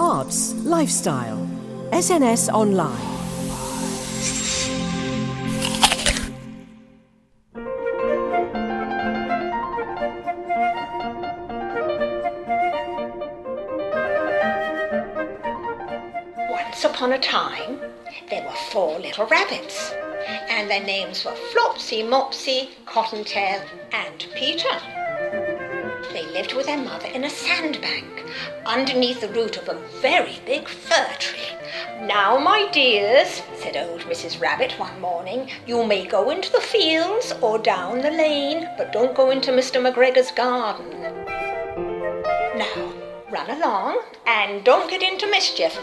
arts, lifestyle. SNS Online. Once upon a time, there were 4 little rabbits, and their names were Flopsy, Mopsy, Cottontail, and Peter. They lived with their mother in a sandbank, underneath the root of a very big fir tree. "Now, my dears," said old Mrs. Rabbit one morning, "you may go into the fields or down the lane, but don't go into Mr. McGregor's garden. Now, run along and don't get into mischief."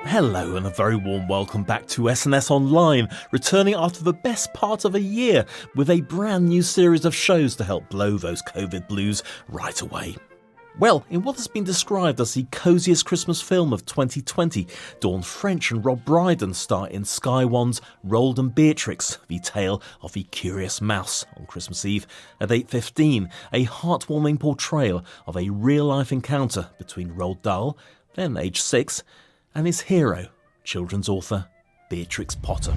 Hello and a very warm welcome back to SNS Online, returning after the best part of a year with a brand new series of shows to help blow those COVID blues right away. Well, in what has been described as the cosiest Christmas film of 2020, dawn French and Rob Brydon star in Sky One's Roald and Beatrix, the tale of the curious mouse on Christmas Eve at 8:15, a heartwarming portrayal of a real-life encounter between Roald Dahl, then aged 6, and his hero, children's author Beatrix Potter.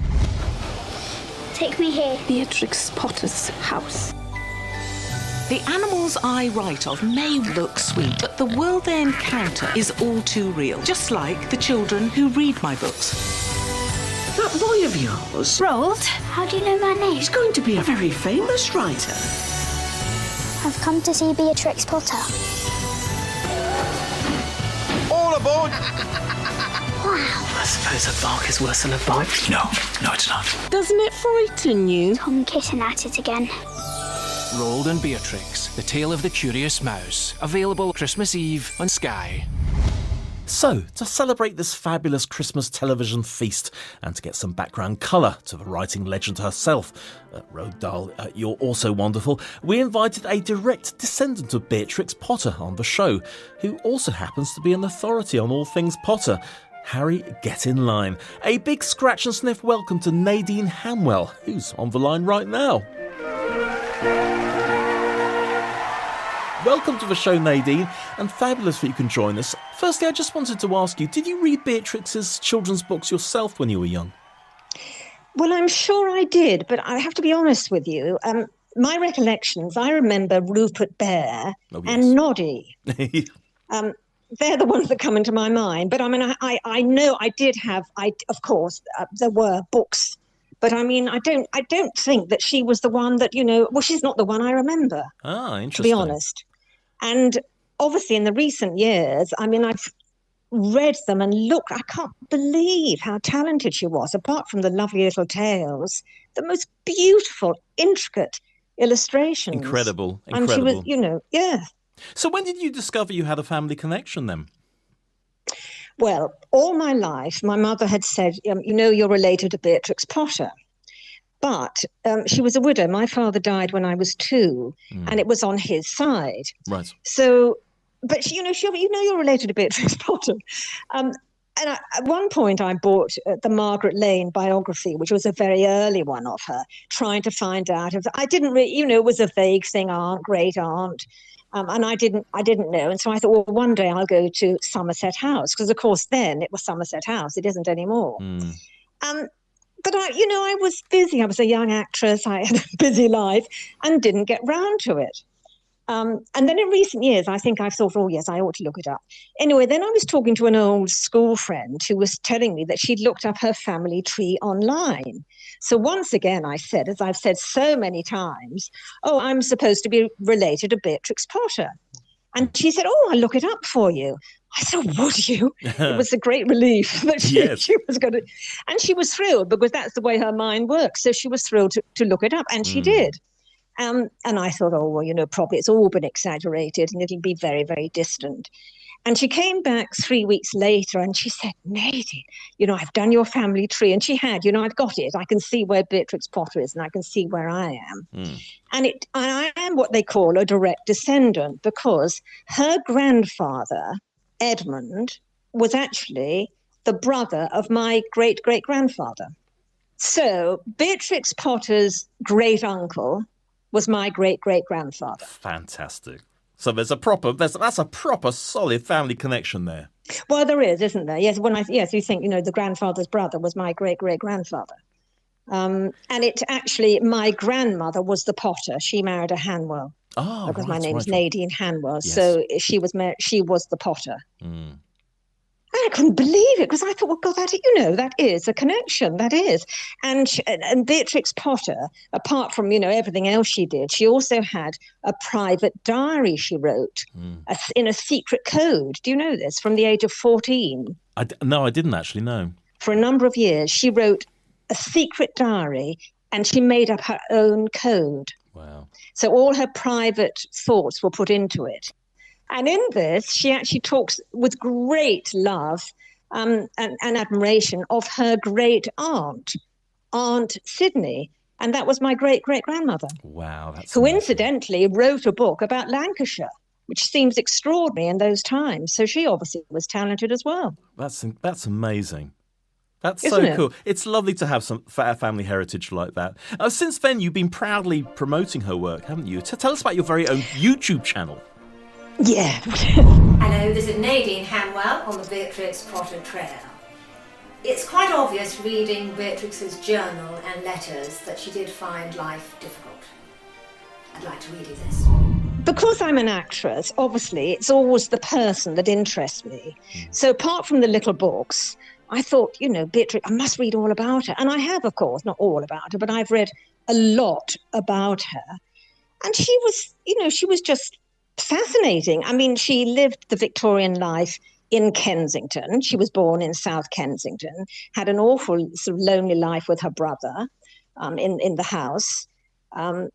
Take me here. Beatrix Potter's house. The animals I write of may look sweet, but the world they encounter is all too real, just like the children who read my books. That boy of yours, Roald, how do you know my name? he's going to be a very famous writer. I've come to see Beatrix Potter. All aboard! Wow. I suppose a bark is worse than a bite. No, it's not. Doesn't it frighten you? Tom kitten at it again. Roald and Beatrix, The Tale of the Curious Mouse. Available Christmas Eve on Sky. So, to celebrate this fabulous Christmas television feast and to get some background colour to the writing legend herself, Roald Dahl, you're also wonderful, we invited a direct descendant of Beatrix Potter on the show, who also happens to be an authority on all things Potter. Harry, get in line. A big scratch and sniff welcome to Nadine Hanwell, who's on the line right now. Welcome to the show, Nadine, and fabulous that you can join us. Firstly, I just wanted to ask you, did you read Beatrix's children's books yourself when you were young? Well, I'm sure I did, but I have to be honest with you. My recollections, I remember Rupert Bear and Noddy. They're the ones that come into my mind. But I mean, I know I did have, of course, there were books. But I mean, I don't think that she was the one that, well, she's not the one I remember. Ah, interesting. To be honest. And obviously in the recent years, I mean, I've read them and looked, I can't believe how talented she was, apart from the lovely little tales, the most beautiful, intricate illustrations. Incredible. And she was, yeah. So when did you discover you had a family connection then? Well, all my life, my mother had said, you're related to Beatrix Potter. But she was a widow. My father died when I was 2, and it was on his side. Right. So, but, you're related to Beatrix Potter. And at one point I bought the Margaret Lane biography, which was a very early one of her, trying to find out if I didn't really, it was a vague thing, aunt, great aunt. And I didn't know. And so I thought, well, one day I'll go to Somerset House, because, of course, then it was Somerset House. It isn't anymore. But, I was busy. I was a young actress. I had a busy life and didn't get round to it. And then in recent years, I think I've thought, oh, yes, I ought to look it up. Anyway, then I was talking to an old school friend who was telling me that she'd looked up her family tree online. So once again, I said, as I've said so many times, oh, I'm supposed to be related to Beatrix Potter. And she said, oh, I'll look it up for you. I said, oh, would you? It was a great relief that she was going to. And she was thrilled, because that's the way her mind works. So she was thrilled to look it up, and she did. And I thought, oh, well, probably it's all been exaggerated and it'll be very, very distant. And she came back 3 weeks later and she said, Nadine, I've done your family tree. And she had, I've got it. I can see where Beatrix Potter is and I can see where I am. And I am what they call a direct descendant, because her grandfather, Edmund, was actually the brother of my great-great-grandfather. So Beatrix Potter's great-uncle was my great-great-grandfather. Fantastic. So that's a proper solid family connection there. Well, there is, isn't there? Yes, you think, the grandfather's brother was my great-great-grandfather. And it actually, my grandmother was the Potter. She married a Hanwell. Oh, because right, my name's right. Nadine Hanwell. Yes. So she was the Potter. Mm. And I couldn't believe it because I thought, well, God, that is a connection. That is. And Beatrix Potter, apart from, everything else she did, she also had a private diary she wrote in a secret code. Do you know this? From the age of 14. No, I didn't actually know. For a number of years, she wrote a secret diary and she made up her own code. Wow. So all her private thoughts were put into it. And in this, she actually talks with great love and admiration of her great aunt, Aunt Sydney. And that was my great-great-grandmother. Wow. That's who amazing. incidentally wrote a book about Lancashire, which seems extraordinary in those times. So she obviously was talented as well. That's amazing. That's Isn't so it? cool. It's lovely to have some family heritage like that. Since then, you've been proudly promoting her work, haven't you? Tell us about your very own YouTube channel. Yeah. Hello, this is Nadine Hanwell on the Beatrix Potter Trail. It's quite obvious reading Beatrix's journal and letters that she did find life difficult. I'd like to read you this. Because I'm an actress, obviously, it's always the person that interests me. So apart from the little books, I thought, Beatrix, I must read all about her. And I have, of course, not all about her, but I've read a lot about her. And she was just fascinating. I mean, she lived the Victorian life in Kensington. She was born in South Kensington, had an awful sort of lonely life with her brother in the house. And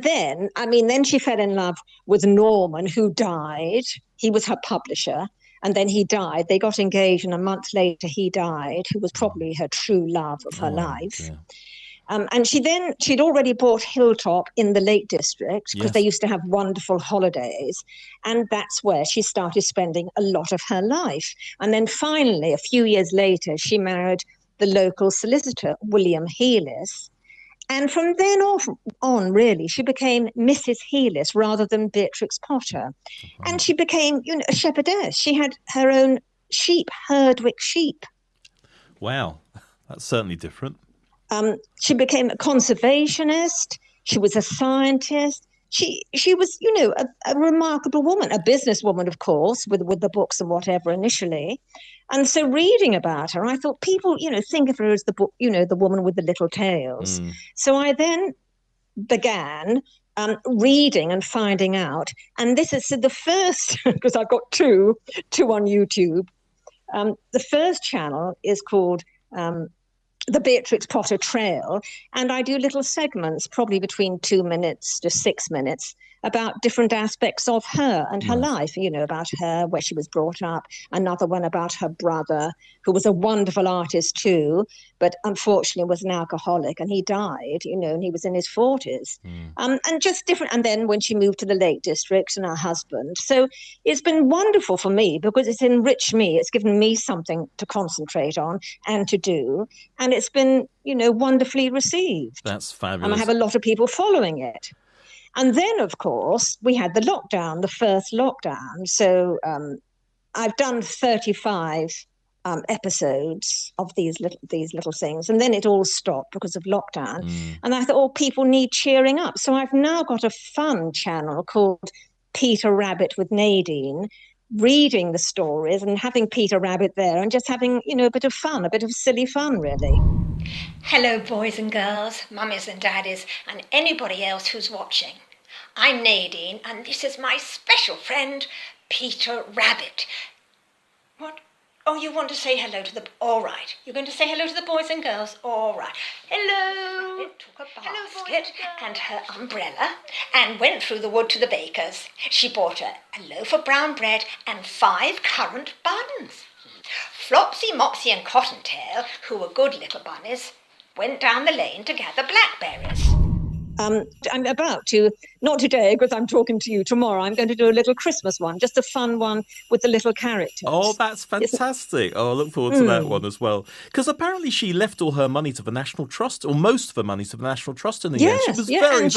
then she fell in love with Norman, who died. He was her publisher. And then he died. They got engaged, and a month later he died, who was probably her true love of her life. Yeah. And she'd already bought Hilltop in the Lake District because Yes. they used to have wonderful holidays. And that's where she started spending a lot of her life. And then finally, a few years later, she married the local solicitor, William Heelis. And from then on, really, she became Mrs. Heelis rather than Beatrix Potter. And she became, a shepherdess. She had her own sheep, Herdwick sheep. Wow. That's certainly different. She became a conservationist. She was a scientist. She was, a remarkable woman, a businesswoman, of course, with the books and whatever initially. And so reading about her, I thought people, think of her as the book, the woman with the little tails. So I then began reading and finding out. And this is the first, because I've got two on YouTube. The first channel is called the Beatrix Potter Trail, and I do little segments, probably between 2 minutes to 6 minutes, about different aspects of her and her life, about her, where she was brought up. Another one about her brother, who was a wonderful artist too, but unfortunately was an alcoholic, and he died, and he was in his 40s. And just different. And then when she moved to the Lake District and her husband. So it's been wonderful for me because it's enriched me. It's given me something to concentrate on and to do. And it's been, wonderfully received. That's fabulous. And I have a lot of people following it. And then, of course, we had the lockdown, the first lockdown. So I've done 35 episodes of these little things. And then it all stopped because of lockdown. And I thought, people need cheering up. So I've now got a fun channel called Peter Rabbit with Nadine, reading the stories and having Peter Rabbit there and just having, a bit of fun, a bit of silly fun, really. Hello, boys and girls, mummies and daddies, and anybody else who's watching. I'm Nadine, and this is my special friend, Peter Rabbit. What? Oh, you want to say hello to the... All right. You're going to say hello to the boys and girls? All right. Hello. Rabbit took a basket and her umbrella and went through the wood to the baker's. She bought a loaf of brown bread and 5 currant buns. Flopsy, Mopsy and Cottontail, who were good little bunnies, went down the lane to gather blackberries. I'm about to, not today because I'm talking to you tomorrow, I'm going to do a little Christmas one, just a fun one with the little characters. Oh, that's fantastic. I look forward to that one as well. Because apparently she left all her money to the National Trust, or most of her money to the National Trust in the end. She was very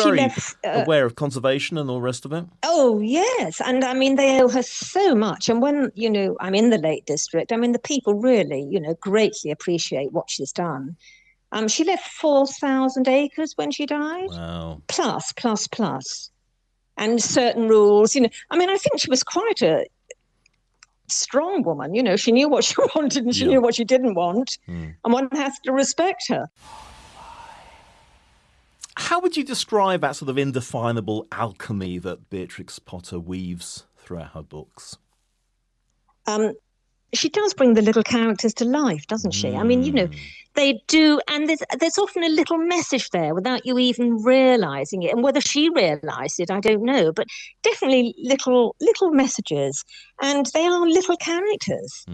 aware of conservation and all the rest of it. Oh, yes. And I mean, they owe her so much. And when, I'm in the Lake District, I mean, the people really, greatly appreciate what she's done. She left 4,000 acres when she died. Wow. Plus. And certain rules, I mean, I think she was quite a strong woman. She knew what she wanted and she knew what she didn't want. And one has to respect her. How would you describe that sort of indefinable alchemy that Beatrix Potter weaves throughout her books? She does bring the little characters to life, doesn't she? I mean, they do, and there's often a little message there without you even realising it. And whether she realised it, I don't know, but definitely little messages. And they are little characters.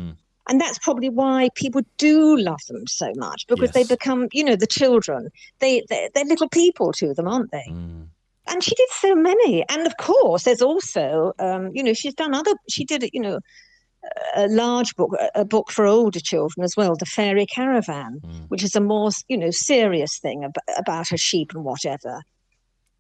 And that's probably why people do love them so much, because they become, the children. They're little people to them, aren't they? And she did so many. And of course, there's also, she's done she did, a large book, a book for older children as well, The Fairy Caravan, which is a more, serious thing about her sheep and whatever.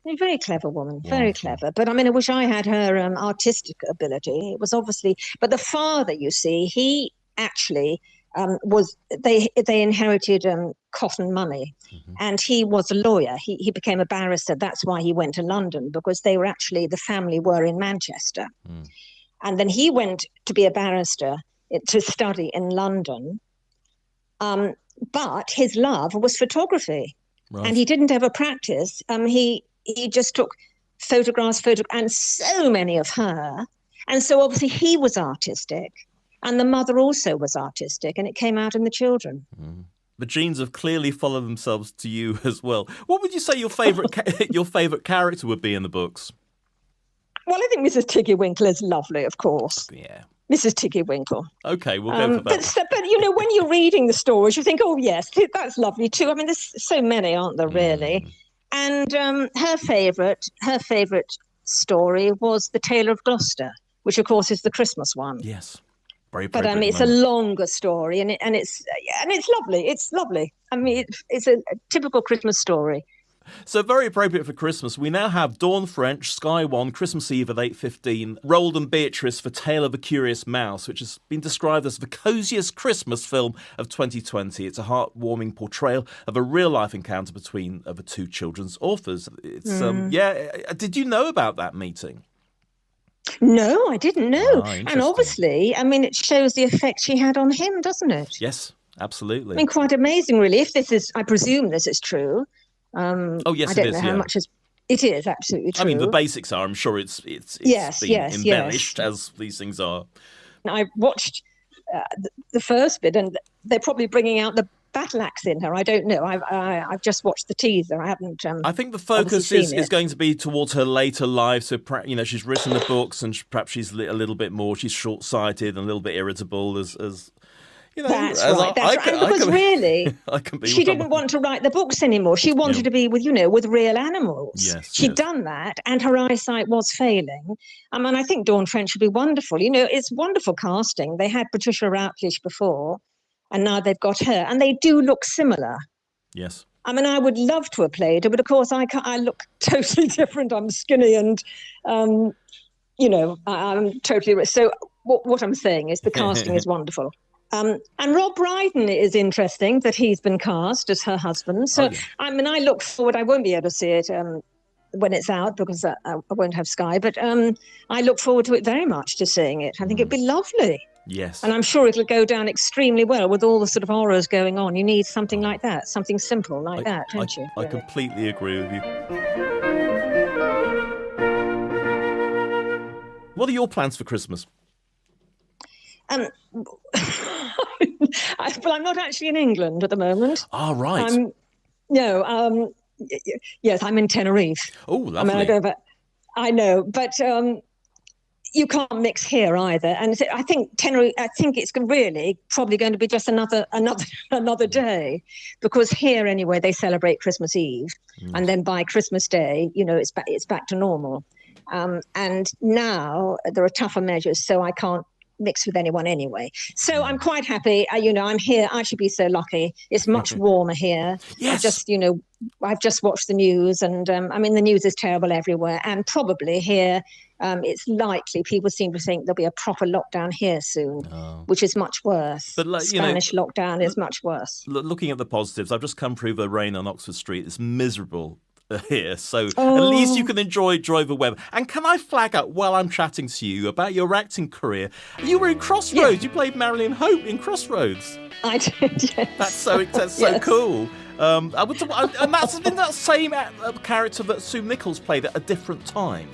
A very clever woman, very clever. But I mean, I wish I had her artistic ability. It was obviously, but the father, you see, he actually they inherited cotton money, and he was a lawyer. He became a barrister. That's why he went to London, because the family were in Manchester. And then he went to be a barrister to study in London. But his love was photography. Right. And he didn't ever practice. He just took photographs, and so many of her. And so obviously he was artistic. And the mother also was artistic. And it came out in the children. The genes have clearly followed themselves to you as well. What would you say your favourite your favourite character would be in the books? Well, I think Mrs. Tiggy Winkle is lovely, of course. Yeah. Mrs. Tiggy Winkle. Okay, we'll go for that. But when you're reading the stories, you think, oh, yes, that's lovely too. I mean, there's so many, aren't there, really? And her favourite story was The Tale of Gloucester, which, of course, is the Christmas one. Yes. Very but I mean, it's a longer story, and it's lovely. It's lovely. I mean, it's a typical Christmas story. So very appropriate for Christmas. We now have Dawn French, Sky One, Christmas Eve at 8:15, Roald and Beatrice for Tale of a Curious Mouse, which has been described as the cosiest Christmas film of 2020. It's a heartwarming portrayal of a real-life encounter between the two children's authors. It's did you know about that meeting? No, I didn't know. And obviously, I mean, it shows the effect she had on him, doesn't it? Yes, absolutely. I mean, quite amazing, really. If this is, I presume this is true. Oh, yes, I don't know how much it is absolutely true. I mean, the basics are, I'm sure it's been embellished as these things are. I watched the first bit, and they're probably bringing out the battle axe in her. I don't know. I've just watched the teaser. I haven't. I think the focus is going to be towards her later life. So, she's written the books, and perhaps she's a little bit more. She's short-sighted and a little bit irritable as That's right. Because really, she didn't want to write the books anymore. She wanted to be with real animals. Yes, she'd done that, and her eyesight was failing. And I think Dawn French would be wonderful. It's wonderful casting. They had Patricia Routledge before, and now they've got her, and they do look similar. Yes. I mean, I would love to have played her, but of course I look totally different. I'm skinny and, I'm totally... So what I'm saying is the casting is wonderful. And Rob Brydon is interesting that he's been cast as her husband. So, I mean, I look forward. I won't be able to see it when it's out because I won't have Sky. But I look forward to it very much, to seeing it. I think it'd be lovely. Yes. And I'm sure it'll go down extremely well with all the sort of horrors going on. You need something like that, something simple like that, don't you? I completely agree with you. What are your plans for Christmas? Well, I'm not actually in England at the moment. Ah, right. Yes, I'm in Tenerife. Oh, lovely. I know, but you can't mix here either. And I think Tenerife, I think it's really probably going to be just another day, because here anyway they celebrate Christmas Eve, and then by Christmas Day, it's back to normal. And now there are tougher measures, so I can't mix with anyone anyway. So I'm quite happy. I'm here. I should be so lucky. It's much warmer here. Yes. I've just watched the news, and the news is terrible everywhere, and probably here. It's likely people seem to think there'll be a proper lockdown here soon, which is much worse. But Spanish lockdown is much worse. Looking at the positives, I've just come through the rain on Oxford Street. It's miserable here, so at least you can enjoy the weather. And can I flag up while I'm chatting to you about your acting career? You were in Crossroads. Yeah. You played Marilyn Hope in Crossroads. I did. Yes. That's so cool. And that's in that same character that Sue Nichols played at a different time.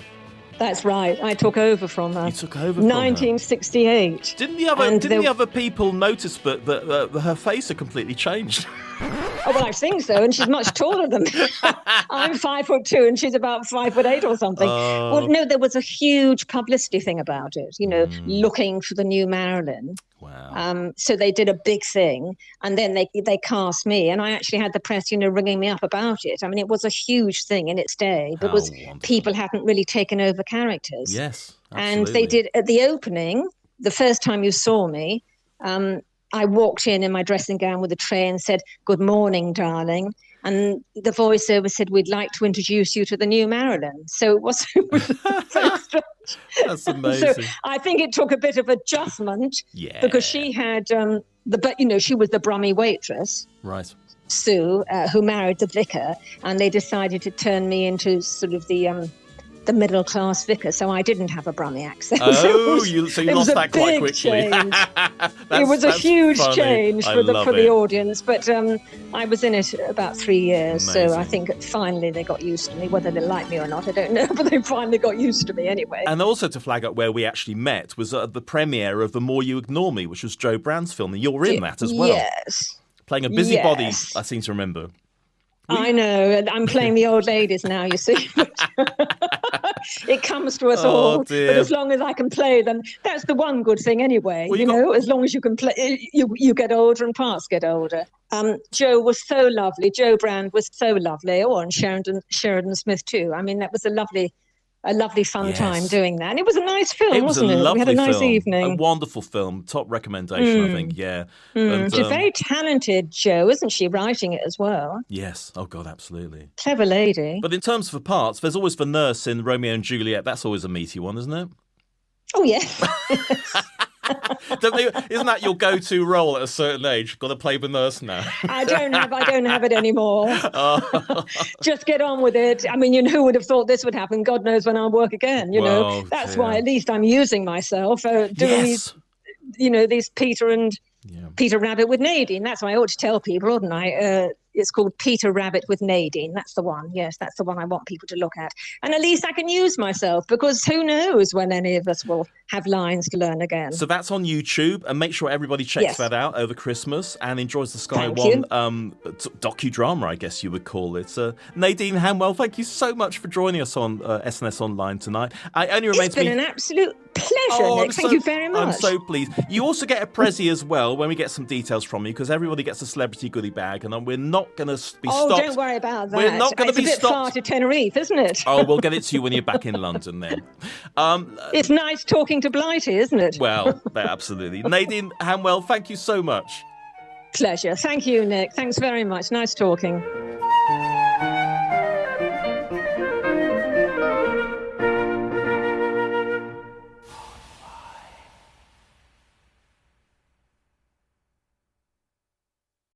That's right. I took over from her. You took over from 1968. Her. Didn't the other people notice that her face had completely changed? Oh, well, I think so. And she's much taller than me. I'm 5'2" and she's about 5'8" or something. Well, no, there was a huge publicity thing about it, looking for the new Marilyn. Wow. So they did a big thing, and then they cast me, and I actually had the press, ringing me up about it. I mean, it was a huge thing in its day because people hadn't really taken over characters. Yes, absolutely. And they did at the opening, the first time you saw me, I walked in my dressing gown with a tray and said, "Good morning, darling." And the voiceover said, "We'd like to introduce you to the new Marilyn." So it was very strange. That's amazing. So I think it took a bit of adjustment, because she had she was the Brummie waitress, right? Sue, who married the vicar, and they decided to turn me into sort of the middle-class vicar, so I didn't have a Brummie accent. Oh, you lost that quite quickly. It was a huge change for the audience, but I was in it about 3 years, Amazing. So I think finally they got used to me. Whether they like me or not, I don't know, but they finally got used to me anyway. And also to flag up where we actually met was at the premiere of The More You Ignore Me, which was Joe Brand's film, and you're in that as well. Yes. Playing a busybody, I seem to remember. I know. I'm playing the old ladies now, you see. It comes to us all. Dear. But as long as I can play them, that's the one good thing anyway. Well, as long as you can play, you get older and parts get older. Joe was so lovely. Joe Brand was so lovely. Oh, and Sheridan Smith too. I mean, that was a lovely fun time doing that. And it was a nice film, wasn't it? We had a nice evening. A wonderful film. Top recommendation, I think, yeah. And, she's very talented, Jo, isn't she, writing it as well? Yes. Oh, God, absolutely. Clever lady. But in terms of the parts, there's always the nurse in Romeo and Juliet. That's always a meaty one, isn't it? Oh, yeah. Isn't that your go-to role at a certain age? Got to play the nurse now. I don't have it anymore. Just get on with it. I mean, who would have thought this would happen? God knows when I'll work again. That's why at least I'm using myself doing these Peter Rabbit with Nadine. That's what I ought to tell people, oughtn't I? It's called Peter Rabbit with Nadine. That's the one. Yes, that's the one I want people to look at. And at least I can use myself, because who knows when any of us will have lines to learn again. So that's on YouTube, and make sure everybody checks that out over Christmas and enjoys the Sky One docudrama, I guess you would call it. Nadine Hanwell, thank you so much for joining us on SNS Online tonight. It's been an absolute pleasure, Nick. Thank you very much. I'm so pleased. You also get a Prezi as well when we get some details from you, because everybody gets a celebrity goodie bag, and we're not going to be stopped. Oh, don't worry about that. We're not going to be stopped. It's a bit far to Tenerife, isn't it? Oh, we'll get it to you when you're back in London then. It's nice talking to Blighty, isn't it? Well, absolutely. Nadine Hanwell, thank you so much. Pleasure. Thank you, Nick. Thanks very much. Nice talking.